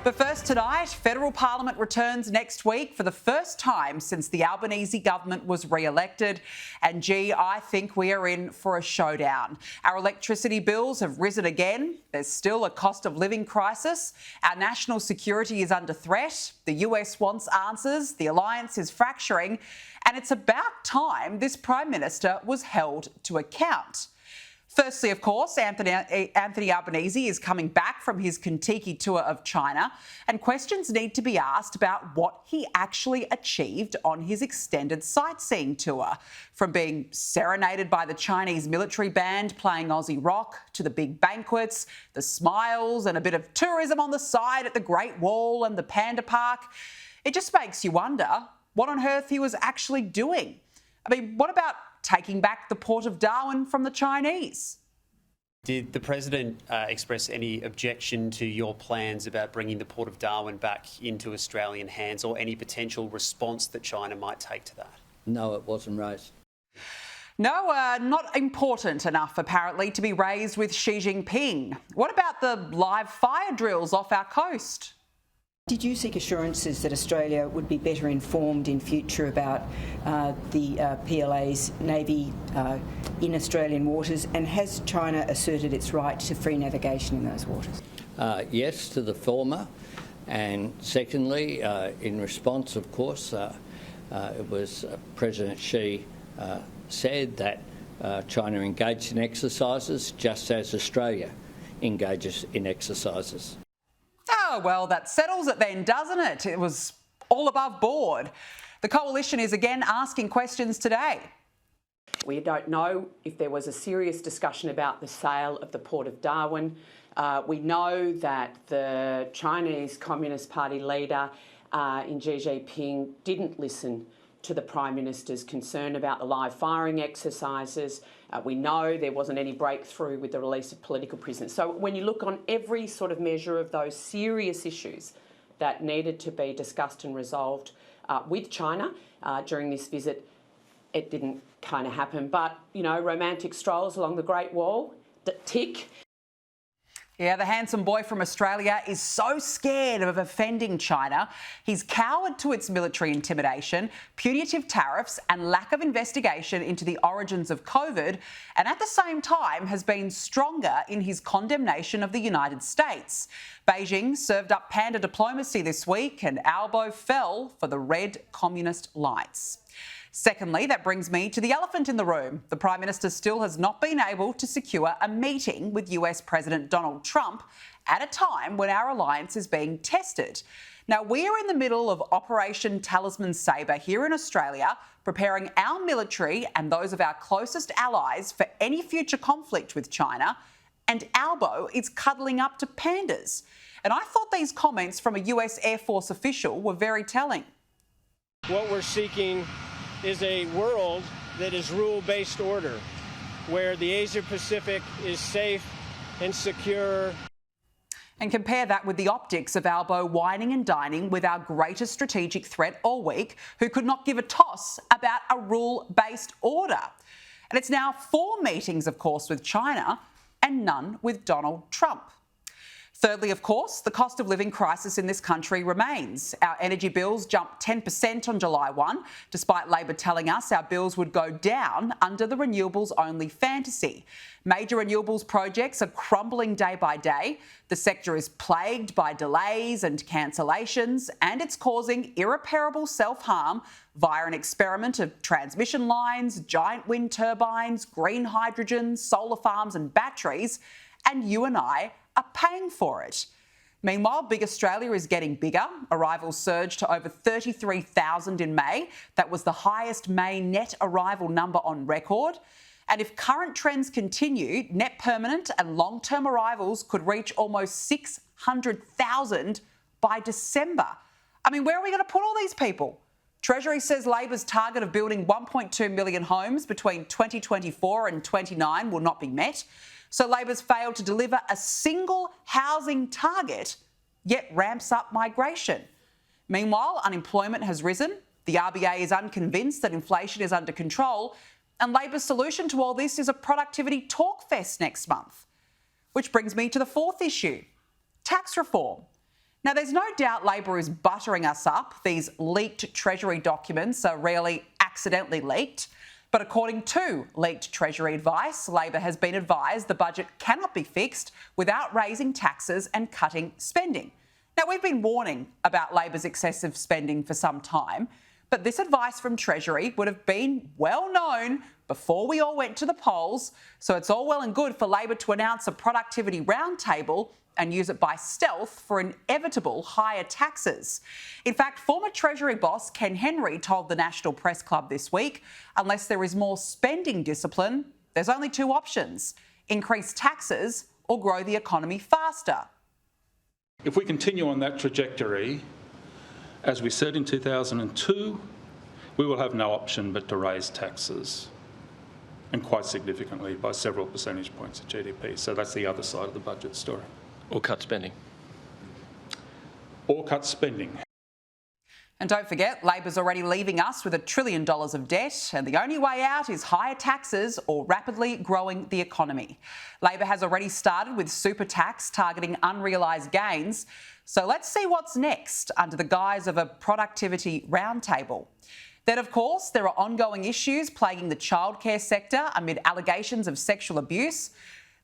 But first tonight, federal parliament returns next week for the first time since the Albanese government was re-elected. And gee, I think we are in for a showdown. Our electricity bills have risen again. There's still a cost of living crisis. Our national security is under threat. The US wants answers. The alliance is fracturing. And it's about time this Prime Minister was held to account. Firstly, of course, Anthony Albanese is coming back from his Kentucky tour of China, and questions need to be asked about what he actually achieved on his extended sightseeing tour. From being serenaded by the Chinese military band playing Aussie rock, to the big banquets, the smiles and a bit of tourism on the side at the Great Wall and the Panda Park. It just makes you wonder what on earth he was actually doing. I mean, what about taking back the Port of Darwin from the Chinese? Did the President express any objection to your plans about bringing the Port of Darwin back into Australian hands, or any potential response that China might take to that? No, it wasn't raised. No, not important enough, apparently, to be raised with Xi Jinping. What about the live fire drills off our coast? Did you seek assurances that Australia would be better informed in future about the PLA's Navy in Australian waters, and has China asserted its right to free navigation in those waters? Yes, to the former. And secondly, in response, of course, it was President Xi said that China engaged in exercises just as Australia engages in exercises. Oh, well, that settles it then, doesn't it? It was all above board. The coalition is again asking questions today. We don't know if there was a serious discussion about the sale of the Port of Darwin. We know that the Chinese Communist Party leader in Xi Jinping didn't listen to the Prime Minister's concern about the live firing exercises. We know there wasn't any breakthrough with the release of political prisoners. So when you look on every sort of measure of those serious issues that needed to be discussed and resolved with China during this visit, it didn't kind of happen. But, you know, romantic strolls along the Great Wall, tick. Yeah, the handsome boy from Australia is so scared of offending China, he's cowered to its military intimidation, punitive tariffs and lack of investigation into the origins of COVID, and at the same time has been stronger in his condemnation of the United States. Beijing served up panda diplomacy this week, and Albo fell for the red communist lights. Secondly, that brings me to the elephant in the room. The Prime Minister still has not been able to secure a meeting with US President Donald Trump at a time when our alliance is being tested. Now, we are in the middle of Operation Talisman Sabre here in Australia, preparing our military and those of our closest allies for any future conflict with China, and Albo is cuddling up to pandas. And I thought these comments from a US Air Force official were very telling. What we're seeking is a world that is rule-based order, where the Asia-Pacific is safe and secure. And compare that with the optics of Albo whining and dining with our greatest strategic threat all week, who could not give a toss about a rule-based order. And it's now 4 meetings, of course, with China and none with Donald Trump. Thirdly, of course, the cost of living crisis in this country remains. Our energy bills jumped 10% on July 1, despite Labor telling us our bills would go down under the renewables-only fantasy. Major renewables projects are crumbling day by day. The sector is plagued by delays and cancellations, and it's causing irreparable self-harm via an experiment of transmission lines, giant wind turbines, green hydrogen, solar farms and batteries, and you and I are paying for it. Meanwhile, Big Australia is getting bigger. Arrivals surged to over 33,000 in May. That was the highest May net arrival number on record. And if current trends continue, net permanent and long-term arrivals could reach almost 600,000 by December. I mean, where are we going to put all these people? Treasury says Labor's target of building 1.2 million homes between 2024 and 29 will not be met. So Labor's failed to deliver a single housing target, yet ramps up migration. Meanwhile, unemployment has risen. The RBA is unconvinced that inflation is under control. And Labor's solution to all this is a productivity talk fest next month. Which brings me to the fourth issue, tax reform. Now, there's no doubt Labor is buttering us up. These leaked Treasury documents are rarely accidentally leaked. But according to leaked Treasury advice, Labor has been advised the budget cannot be fixed without raising taxes and cutting spending. Now, we've been warning about Labor's excessive spending for some time, but this advice from Treasury would have been well known before we all went to the polls, so it's all well and good for Labor to announce a productivity roundtable and use it by stealth for inevitable higher taxes. In fact, former Treasury boss Ken Henry told the National Press Club this week, unless there is more spending discipline, there's only two options: increase taxes or grow the economy faster. If we continue on that trajectory, as we said in 2002, we will have no option but to raise taxes, and quite significantly by several percentage points of GDP. So that's the other side of the budget story. Or cut spending. Or cut spending. And don't forget, Labor's already leaving us with $1 trillion of debt, and the only way out is higher taxes or rapidly growing the economy. Labor has already started with super tax targeting unrealised gains. So let's see what's next under the guise of a productivity roundtable. Then, of course, there are ongoing issues plaguing the childcare sector amid allegations of sexual abuse.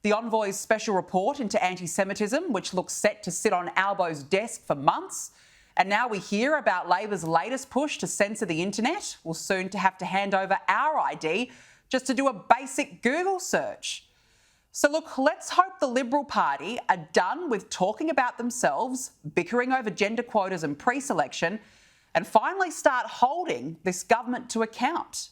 The Envoy's special report into anti-Semitism, which looks set to sit on Albo's desk for months. And now we hear about Labor's latest push to censor the internet. We'll soon have to hand over our ID just to do a basic Google search. So look, let's hope the Liberal Party are done with talking about themselves, bickering over gender quotas and pre-selection, and finally start holding this government to account.